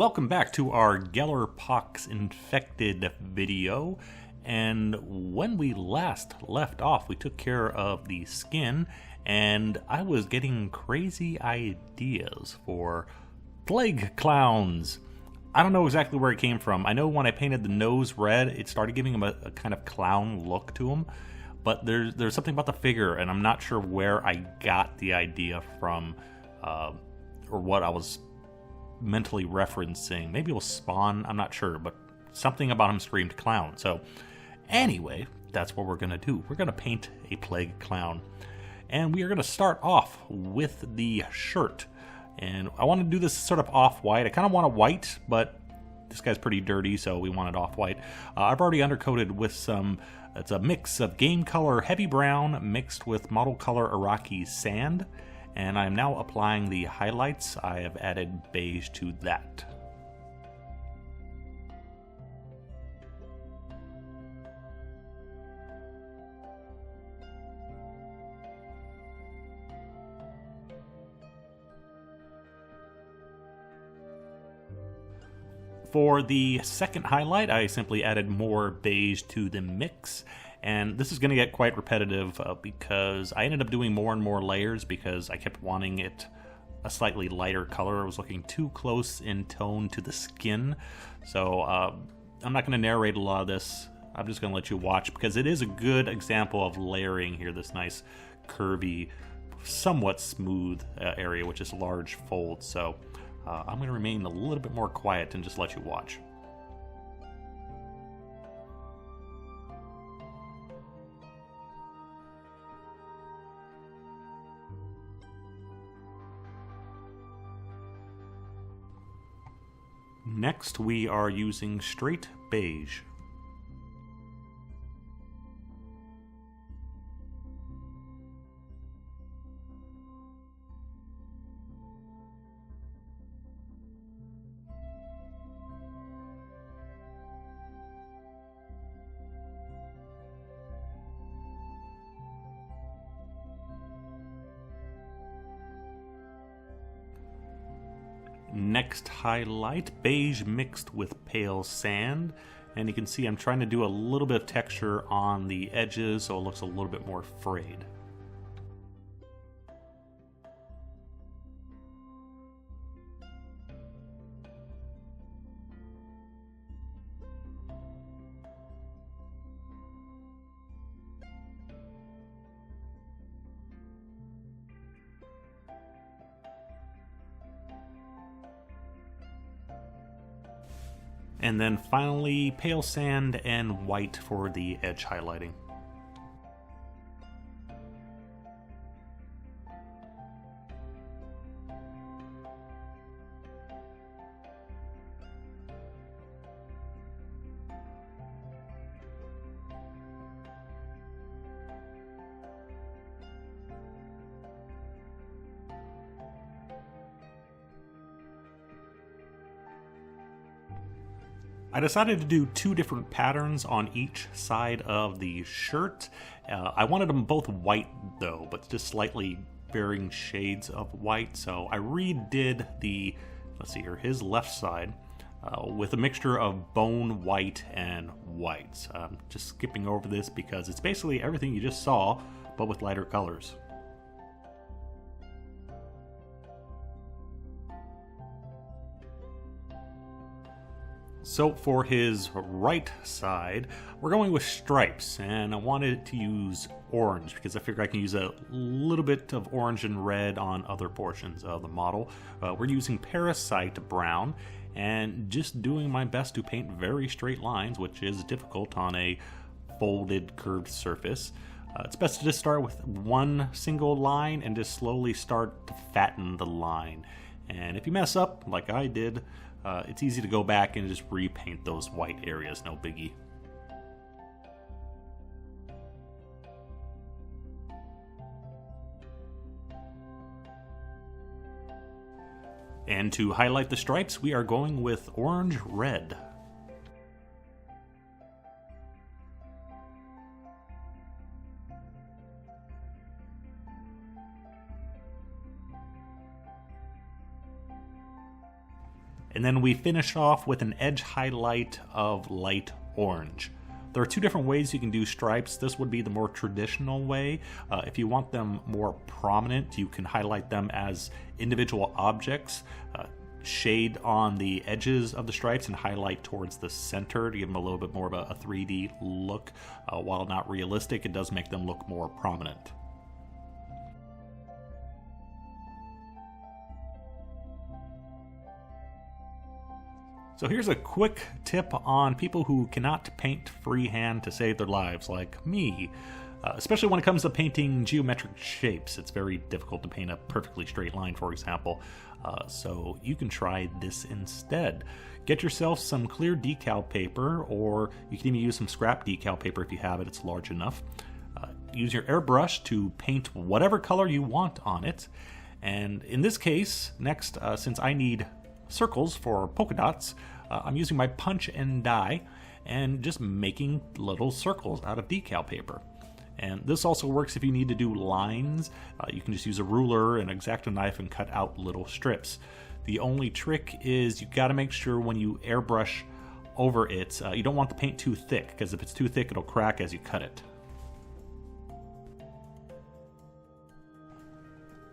Welcome back to our Gellerpox infected video, and when we last left off we took care of the skin and I was getting crazy ideas for plague clowns. I don't know exactly where it came from. I know when I painted the nose red it started giving him a kind of clown look to him, but there's something about the figure and I'm not sure where I got the idea from or what I was mentally referencing. Maybe it was Spawn, I'm not sure, but something about him screamed clown. So anyway, that's what we're gonna do. We're gonna paint a plague clown, and we are gonna start off with the shirt. And I want to do this sort of off-white. I kind of want a white, but this guy's pretty dirty, so we want it off-white. I've already undercoated with some, it's a mix of game color heavy brown mixed with model color Iraqi sand. And I'm now applying the highlights. I have added beige to that. For the second highlight, I simply added more beige to the mix. And this is going to get quite repetitive because I ended up doing more and more layers because I kept wanting it a slightly lighter color. I was looking too close in tone to the skin. So I'm not going to narrate a lot of this. I'm just going to let you watch because it is a good example of layering here, this nice curvy, somewhat smooth area, which is large folds. So I'm going to remain a little bit more quiet and just let you watch. Next, we are using straight beige. Next highlight, beige mixed with pale sand, and you can see I'm trying to do a little bit of texture on the edges so it looks a little bit more frayed. And then finally, pale sand and white for the edge highlighting. I decided to do two different patterns on each side of the shirt. I wanted them both white though, but just slightly varying shades of white. So I redid the, let's see here, his left side with a mixture of bone white and white. So I'm just skipping over this because it's basically everything you just saw, but with lighter colors. So for his right side, we're going with stripes, and I wanted to use orange because I figured I can use a little bit of orange and red on other portions of the model. We're using Parasite Brown and just doing my best to paint very straight lines, which is difficult on a folded curved surface. It's best to just start with one single line and just slowly start to fatten the line. And if you mess up, like I did, it's easy to go back and just repaint those white areas, no biggie. And to highlight the stripes, we are going with Orange Red. And then we finish off with an edge highlight of light orange. There are two different ways you can do stripes. This would be the more traditional way. If you want them more prominent, you can highlight them as individual objects, shade on the edges of the stripes and highlight towards the center to give them a little bit more of a 3D look. While not realistic, it does make them look more prominent. So here's a quick tip on people who cannot paint freehand to save their lives, like me. Especially when it comes to painting geometric shapes. It's very difficult to paint a perfectly straight line, for example. So you can try this instead. Get yourself some clear decal paper, or you can even use some scrap decal paper if you have it, it's large enough. Use your airbrush to paint whatever color you want on it. And in this case, next, since I need circles for polka dots, I'm using my punch and die and just making little circles out of decal paper. And this also works if you need to do lines. You can just use a ruler and X-Acto knife and cut out little strips. The only trick is you got to make sure when you airbrush over it, you don't want the paint too thick, because if it's too thick it'll crack as you cut it.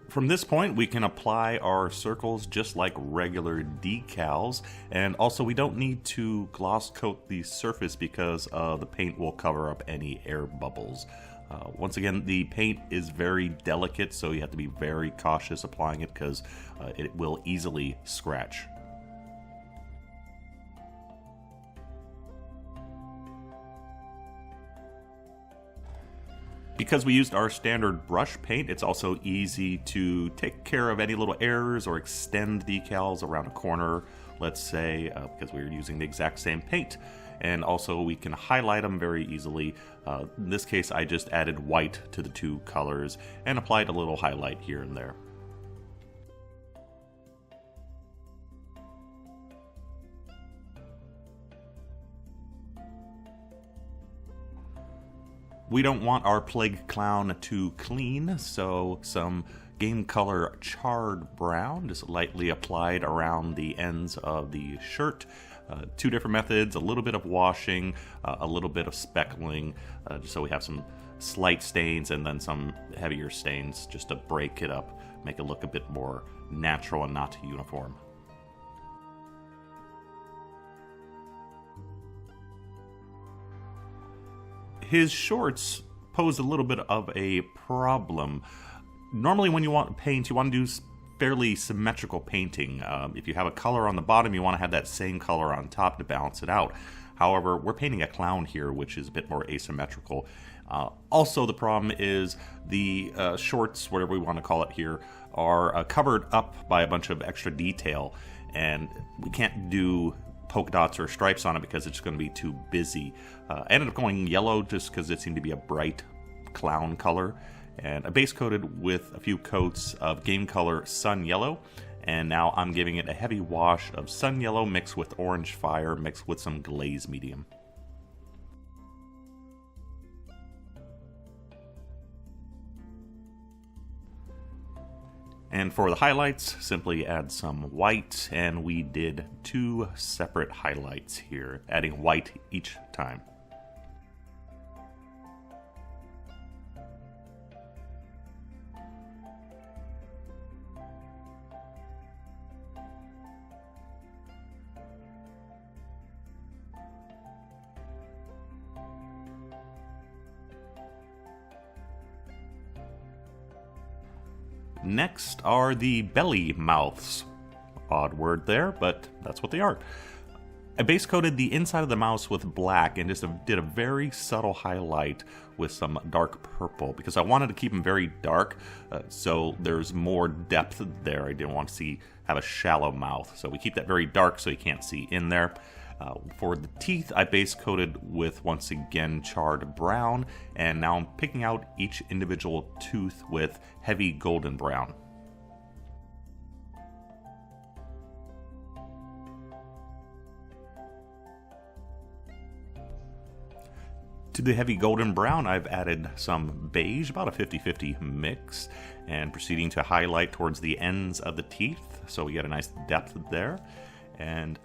From this point, we can apply our circles just like regular decals, and also we don't need to gloss coat the surface because the paint will cover up any air bubbles. Once again, the paint is very delicate, so you have to be very cautious applying it because it will easily scratch. Because we used our standard brush paint, it's also easy to take care of any little errors or extend decals around a corner, let's say, because we were using the exact same paint. And also we can highlight them very easily. In this case, I just added white to the two colors and applied a little highlight here and there. We don't want our plague clown too clean, so some game color charred brown just lightly applied around the ends of the shirt. Two different methods, a little bit of washing, a little bit of speckling, just so we have some slight stains, and then some heavier stains just to break it up, make it look a bit more natural and not uniform. His shorts pose a little bit of a problem. Normally when you want to paint, you want to do fairly symmetrical painting. If you have a color on the bottom, you want to have that same color on top to balance it out. However, we're painting a clown here, which is a bit more asymmetrical. Also, the problem is the shorts, whatever we want to call it here, are covered up by a bunch of extra detail, and we can't do polka dots or stripes on it because it's going to be too busy. I ended up going yellow just because it seemed to be a bright clown color, and I base coated with a few coats of game color Sun Yellow, and now I'm giving it a heavy wash of Sun Yellow mixed with Orange Fire mixed with some Glaze medium. And for the highlights, simply add some white, and we did two separate highlights here, adding white each time. Next are the belly mouths. Odd word there, but that's what they are. I base coated the inside of the mouse with black and just did a very subtle highlight with some dark purple because I wanted to keep them very dark, so there's more depth there. I didn't want to have a shallow mouth, so we keep that very dark so you can't see in there. For the teeth, I base coated with, once again, charred brown, and now I'm picking out each individual tooth with heavy golden brown. To the heavy golden brown, I've added some beige, about a 50-50 mix, and proceeding to highlight towards the ends of the teeth, so we get a nice depth there. And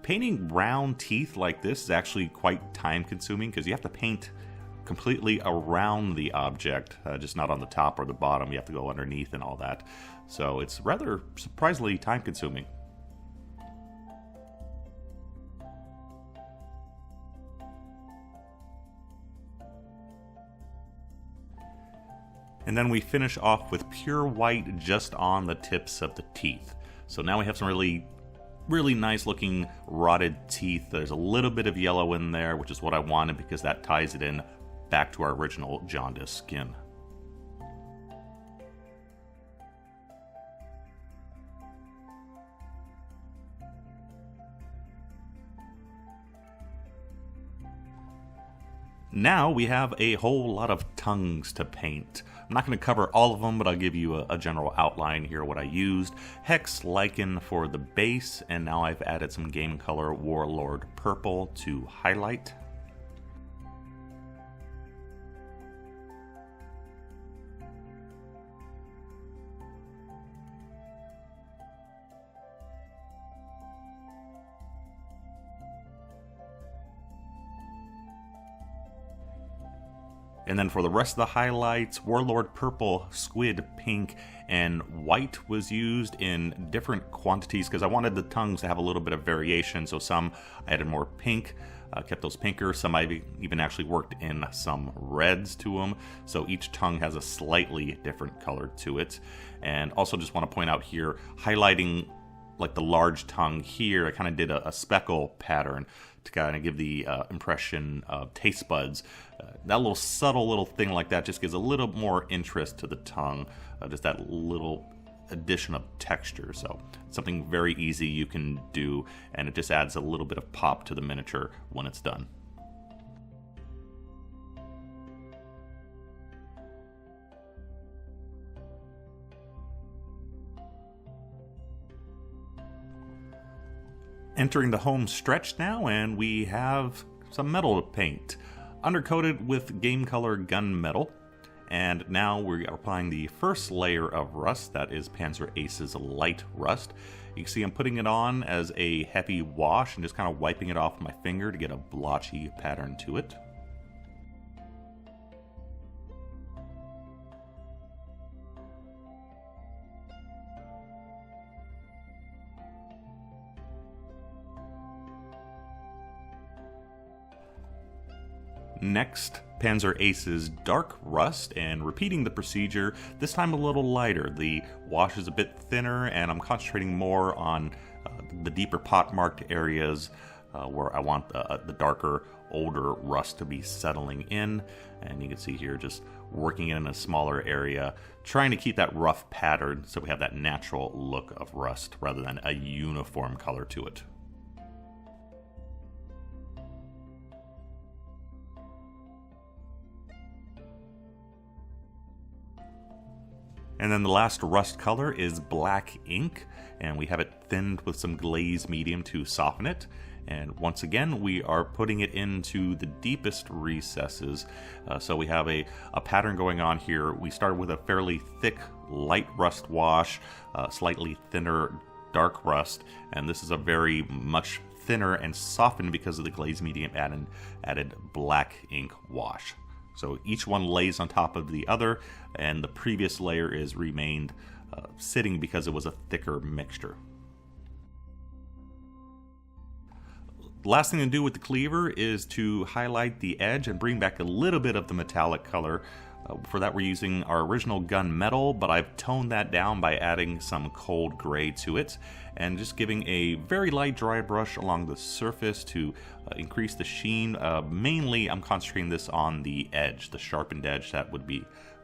painting round teeth like this is actually quite time consuming because you have to paint completely around the object, just not on the top or the bottom. You have to go underneath and all that. So it's rather surprisingly time consuming. And then we finish off with pure white just on the tips of the teeth. So now we have some really nice looking rotted teeth. There's a little bit of yellow in there, which is what I wanted because that ties it in back to our original jaundice skin. Now we have a whole lot of tongues to paint. I'm not going to cover all of them, but I'll give you a general outline here what I used. Hexxed Lichen for the base, and now I've added some game color Warlord purple to highlight. And then for the rest of the highlights, Warlord purple, Squid pink, and white was used in different quantities because I wanted the tongues to have a little bit of variation. So some I added more pink, kept those pinker. Some I even actually worked in some reds to them. So each tongue has a slightly different color to it. And also just want to point out here, highlighting like the large tongue here, I kind of did a speckle pattern to kind of give the impression of taste buds. That little subtle little thing like that just gives a little more interest to the tongue, just that little addition of texture. So something very easy you can do, and it just adds a little bit of pop to the miniature when it's done. Entering the home stretch now, and we have some metal to paint. Undercoated with game color Gunmetal, and now we're applying the first layer of rust, that is Panzer Ace's Light Rust. You can see I'm putting it on as a heavy wash and just kind of wiping it off my finger to get a blotchy pattern to it. Next, Panzer Ace's Dark Rust, and repeating the procedure, this time a little lighter. The wash is a bit thinner, and I'm concentrating more on the deeper pot-marked areas where I want the darker, older rust to be settling in. And you can see here, just working in a smaller area, trying to keep that rough pattern so we have that natural look of rust rather than a uniform color to it. And then the last rust color is Black Ink, and we have it thinned with some Glaze medium to soften it. And once again, we are putting it into the deepest recesses. So we have a pattern going on here. We started with a fairly thick light rust wash, slightly thinner dark rust, and this is a very much thinner and softened because of the Glaze medium added Black Ink wash. So each one lays on top of the other, and the previous layer is remained sitting because it was a thicker mixture. The last thing to do with the cleaver is to highlight the edge and bring back a little bit of the metallic color. For that we're using our original Gunmetal, but I've toned that down by adding some cold gray to it and just giving a very light dry brush along the surface to increase the sheen. Mainly I'm concentrating this on the edge, the sharpened edge that would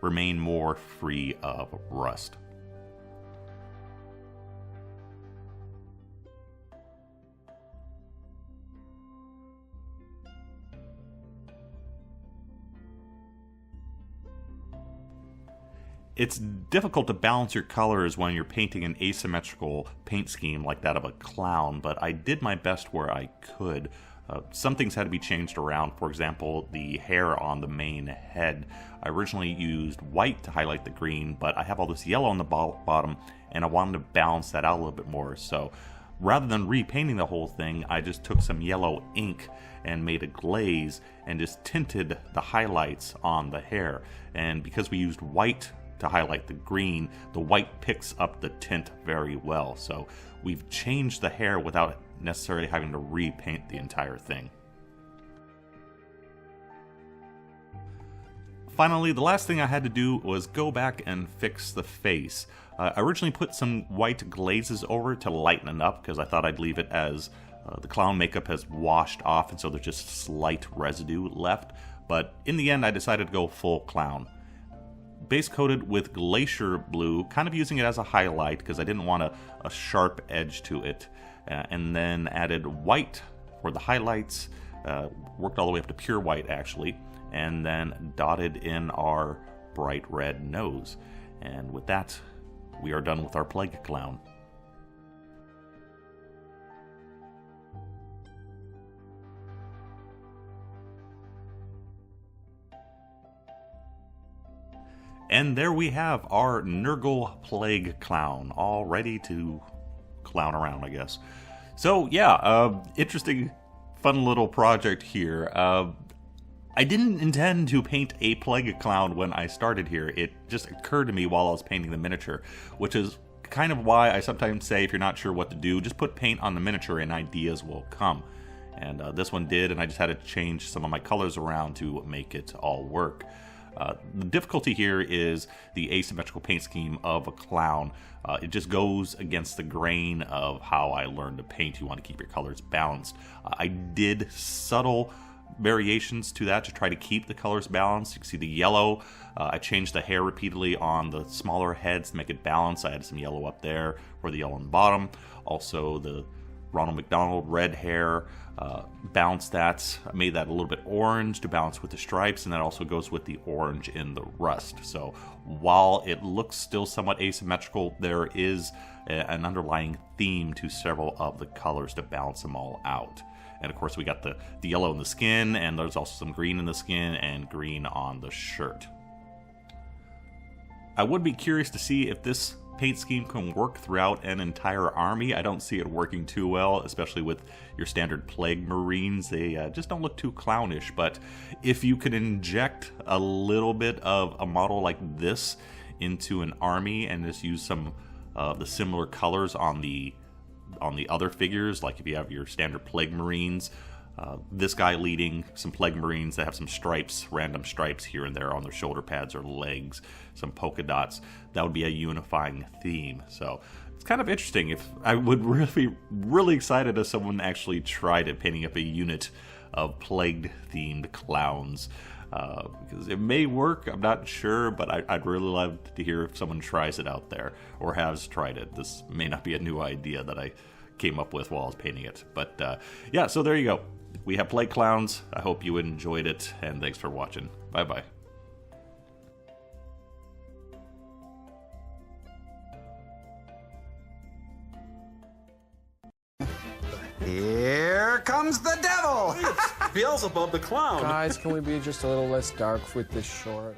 remain more free of rust. It's difficult to balance your colors when you're painting an asymmetrical paint scheme like that of a clown, but I did my best where I could. Some things had to be changed around. For example, the hair on the main head. I originally used white to highlight the green, but I have all this yellow on the bottom, and I wanted to balance that out a little bit more. So rather than repainting the whole thing, I just took some yellow ink and made a glaze and just tinted the highlights on the hair. And because we used white to highlight the green, the white picks up the tint very well. So we've changed the hair without necessarily having to repaint the entire thing. Finally, the last thing I had to do was go back and fix the face. I originally put some white glazes over it to lighten it up because I thought I'd leave it as the clown makeup has washed off and so there's just slight residue left. But in the end, I decided to go full clown. Base coated with Glacier blue, kind of using it as a highlight because I didn't want a sharp edge to it. And then added white for the highlights, worked all the way up to pure white actually, and then dotted in our bright red nose. And with that, we are done with our plague clown. And there we have our Nurgle Plague Clown, all ready to clown around, I guess. So yeah, interesting, fun little project here. I didn't intend to paint a plague clown when I started here. It just occurred to me while I was painting the miniature, which is kind of why I sometimes say if you're not sure what to do, just put paint on the miniature and ideas will come. And this one did, and I just had to change some of my colors around to make it all work. The difficulty here is the asymmetrical paint scheme of a clown. It just goes against the grain of how I learned to paint. You want to keep your colors balanced. I did subtle variations to that to try to keep the colors balanced. You can see the yellow. I changed the hair repeatedly on the smaller heads to make it balanced. I added some yellow up there for the yellow on the bottom. Also the Ronald McDonald red hair, balanced that. I made that a little bit orange to balance with the stripes, and that also goes with the orange in the rust. So while it looks still somewhat asymmetrical, there is an underlying theme to several of the colors to balance them all out. And of course we got the yellow in the skin, and there's also some green in the skin and green on the shirt. I would be curious to see if this paint scheme can work throughout an entire army. I don't see it working too well, especially with your standard Plague Marines. They just don't look too clownish, but if you could inject a little bit of a model like this into an army and just use some of the similar colors on the other figures, like if you have your standard Plague Marines, this guy leading some Plague Marines that have some stripes, random stripes here and there on their shoulder pads or legs, some polka dots, that would be a unifying theme. So it's kind of interesting. If I would be really excited if someone actually tried it, painting up a unit of plague themed clowns. Because it may work, I'm not sure, but I'd really love to hear if someone tries it out there or has tried it. This may not be a new idea that I came up with while I was painting it. But yeah, so there you go. We have plague clowns. I hope you enjoyed it, and thanks for watching. Bye-bye. Here comes the devil! Beelzebub the clown. Guys, can we be just a little less dark with this short?